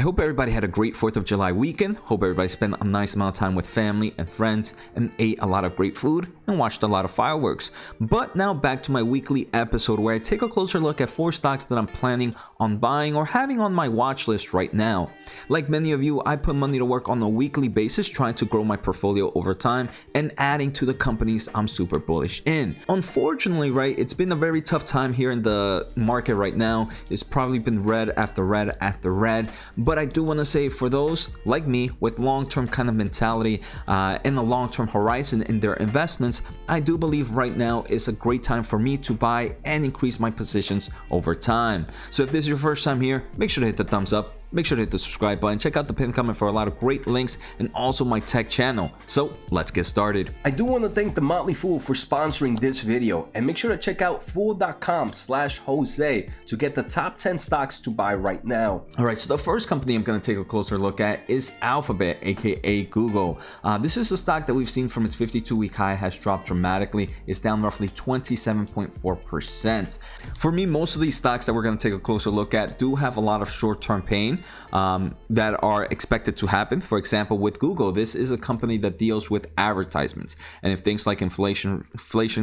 hope everybody had a great 4th of July weekend. Hope everybody spent a nice amount of time with family and friends and ate a lot of great food and watched a lot of fireworks. But now back to my weekly episode where I take a closer look at 4 stocks that I'm planning on buying or having on my watch list right now. Like many of you, I put money to work on a weekly basis trying to grow my portfolio over time and adding to the companies I'm super bullish in. Unfortunately, right, it's been a very tough time here in the market right now. It's probably been red after red after red. But I do want to say for those like me with long-term kind of mentality and a long-term horizon in their investments, I do believe right now is a great time for me to buy and increase my positions over time. So if this is your first time here, make sure to hit the thumbs up. Make sure to hit the subscribe button, check out the pinned comment for a lot of great links and also my tech channel. So let's get started. I do want to thank The Motley Fool for sponsoring this video, and make sure to check out fool.com/Jose to get the top 10 stocks to buy right now. All right, so the first company I'm going to take a closer look at is Alphabet, aka Google. This is a stock that we've seen from its 52-week high has dropped dramatically. It's down roughly 27.4%. For me, most of these stocks that we're going to take a closer look at do have a lot of short-term pain that are expected to happen. For example, with Google, this is a company that deals with advertisements, and if things like inflation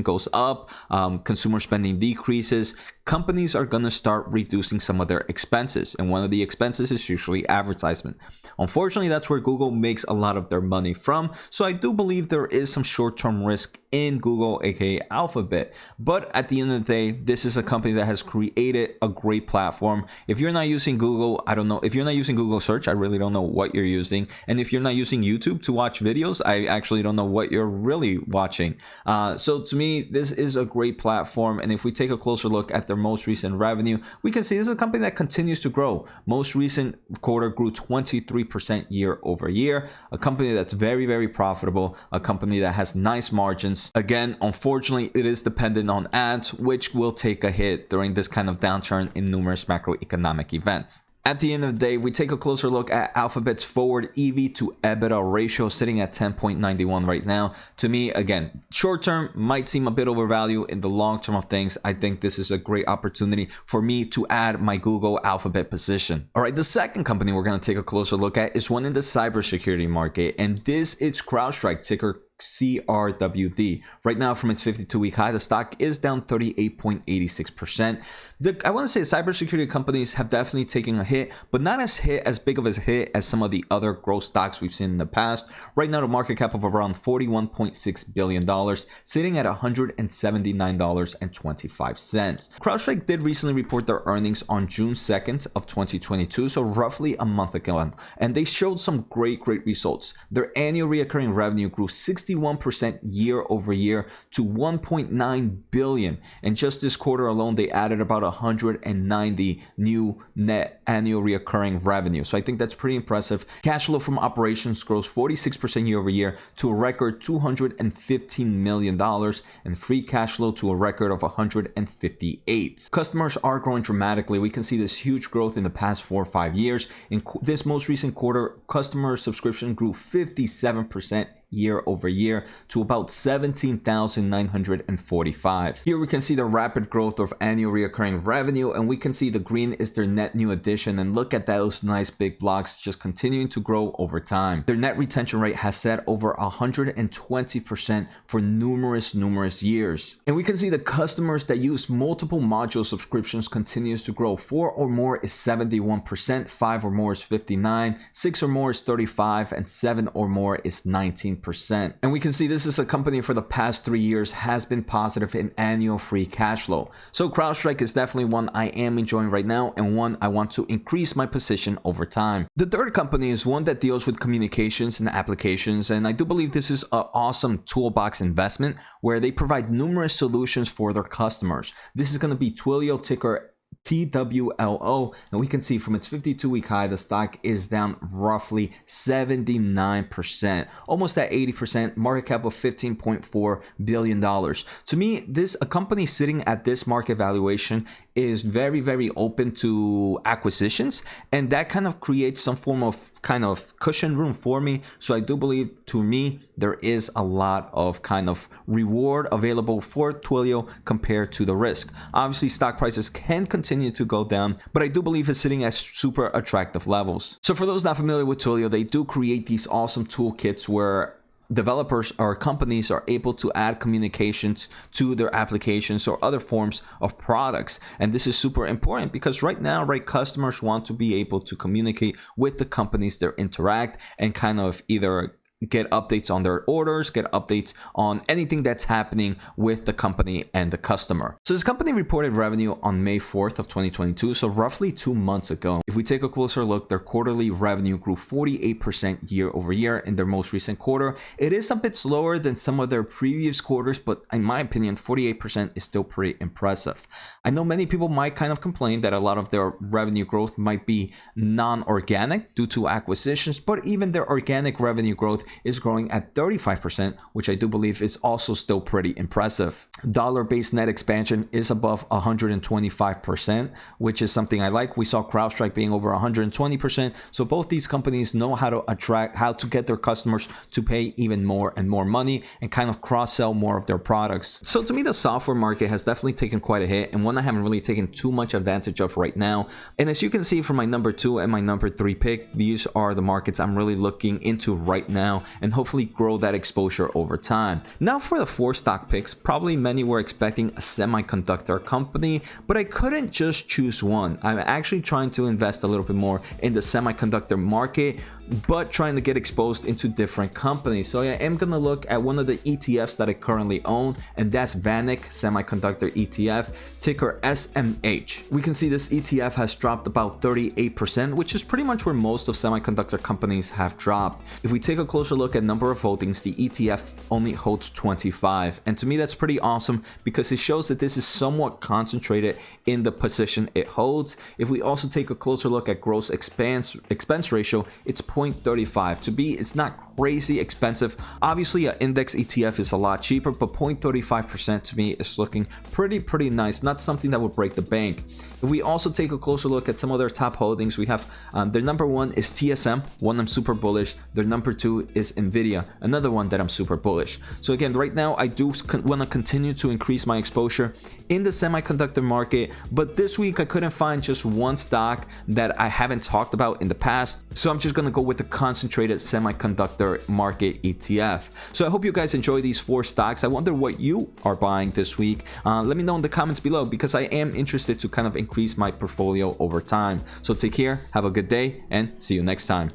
goes up, consumer spending decreases, companies are going to start reducing some of their expenses, and one of the expenses is usually advertisement. Unfortunately, that's where Google makes a lot of their money from, so I do believe there is some short-term risk in Google, aka Alphabet. But at the end of the day, this is a company that has created a great platform. If you're not using Google, I don't know. If you're not using Google search, I really don't know what you're using. And if you're not using YouTube to watch videos, I actually don't know what you're really watching. So to me, this is a great platform. And if we take a closer look at their most recent revenue, we can see this is a company that continues to grow. Most recent quarter grew 23% year over year. A company that's very, very profitable. A company that has nice margins. Again, unfortunately, it is dependent on ads, which will take a hit during this kind of downturn in numerous macroeconomic events. At the end of the day, we take a closer look at Alphabet's forward EV to EBITDA ratio sitting at 10.91 right now. To me, again, short term might seem a bit overvalued. In the long term of things, I think this is a great opportunity for me to add my Google Alphabet position. All right, the second company we're going to take a closer look at is one in the cybersecurity market, and this is Crowdstrike, ticker CRWD. Right now, from its 52-week high, the stock is down 38.86%. I want to say cybersecurity companies have definitely taken a hit, but not as big of a hit as some of the other growth stocks we've seen in the past. Right now, the market cap of around $41.6 billion, sitting at $179.25. Crowdstrike did recently report their earnings on June 2nd of 2022, so roughly a month ago, and they showed some great results. Their annual recurring revenue grew 61% year over year to $1.9 billion, and just this quarter alone they added about 190 new net annual recurring revenue. So I think that's pretty impressive. Cash flow from operations grows 46% year over year to a record $215 million, and free cash flow to a record of 158. Customers are growing dramatically. We can see this huge growth in the past 4 or 5 years. In this most recent quarter, customer subscription grew 57% year over year to about 17,945. Here we can see the rapid growth of annual recurring revenue, and we can see the green is their net new addition, and look at those nice big blocks just continuing to grow over time. Their net retention rate has set over 120% for numerous years. And we can see the customers that use multiple module subscriptions continues to grow. 4 or more is 71%, 5 or more is 59%, 6 or more is 35%, and 7 or more is 19%. And we can see this is a company for the past 3 years has been positive in annual free cash flow. So Crowdstrike is definitely one I am enjoying right now, and one I want to increase my position over time. The third company is one that deals with communications and applications, and I do believe this is an awesome toolbox investment where they provide numerous solutions for their customers. This is going to be Twilio, ticker TWLO, and we can see from its 52-week high, the stock is down roughly 79%, almost at 80%, market cap of $15.4 billion. To me, a company sitting at this market valuation is very, very open to acquisitions, and that kind of creates some form of kind of cushion room for me. So I do believe, to me, there is a lot of kind of reward available for Twilio compared to the risk. Obviously, stock prices can continue to go down, but I do believe it's sitting at super attractive levels. So for those not familiar with Twilio, they do create these awesome toolkits where developers or companies are able to add communications to their applications or other forms of products. And this is super important because right now, customers want to be able to communicate with the companies they interact and kind of either get updates on their orders, get updates on anything that's happening with the company and the customer. So this company reported revenue on May 4th of 2022, so roughly 2 months ago. If we take a closer look, their quarterly revenue grew 48% year over year in their most recent quarter. It is a bit slower than some of their previous quarters, but in my opinion, 48% is still pretty impressive. I know many people might kind of complain that a lot of their revenue growth might be non-organic due to acquisitions, but even their organic revenue growth is growing at 35%, which I do believe is also still pretty impressive. Dollar-based net expansion is above 125%, which is something I like. We saw Crowdstrike being over 120%. So both these companies know how to get their customers to pay even more and more money and kind of cross-sell more of their products. So to me, the software market has definitely taken quite a hit, and one I haven't really taken too much advantage of right now. And as you can see from my number 2 and my number 3 pick, these are the markets I'm really looking into right now and hopefully grow that exposure over time. Now for the 4 stock picks, probably many were expecting a semiconductor company, but I couldn't just choose one. I'm actually trying to invest a little bit more in the semiconductor market, but trying to get exposed into different companies. So I am going to look at one of the ETFs that I currently own, and that's VanEck Semiconductor ETF, ticker SMH. We can see this ETF has dropped about 38%, which is pretty much where most of semiconductor companies have dropped. If we take a closer look at number of holdings, the ETF only holds 25. And to me, that's pretty awesome because it shows that this is somewhat concentrated in the position it holds. If we also take a closer look at gross expense ratio, it's 0.35. To be, it's not crazy expensive. Obviously, an index ETF is a lot cheaper, but 0.35% to me is looking pretty nice. Not something that would break the bank. If we also take a closer look at some of their top holdings, we have their number 1 is TSM, one I'm super bullish. Their number 2 is Nvidia, another one that I'm super bullish. So again, right now I do want to continue to increase my exposure in the semiconductor market, but this week I couldn't find just one stock that I haven't talked about in the past, so I'm just going to go with the concentrated semiconductor market ETF. So I hope you guys enjoy these 4 stocks. I wonder what you are buying this week. Let me know in the comments below because I am interested to kind of increase my portfolio over time. So take care, have a good day, and see you next time.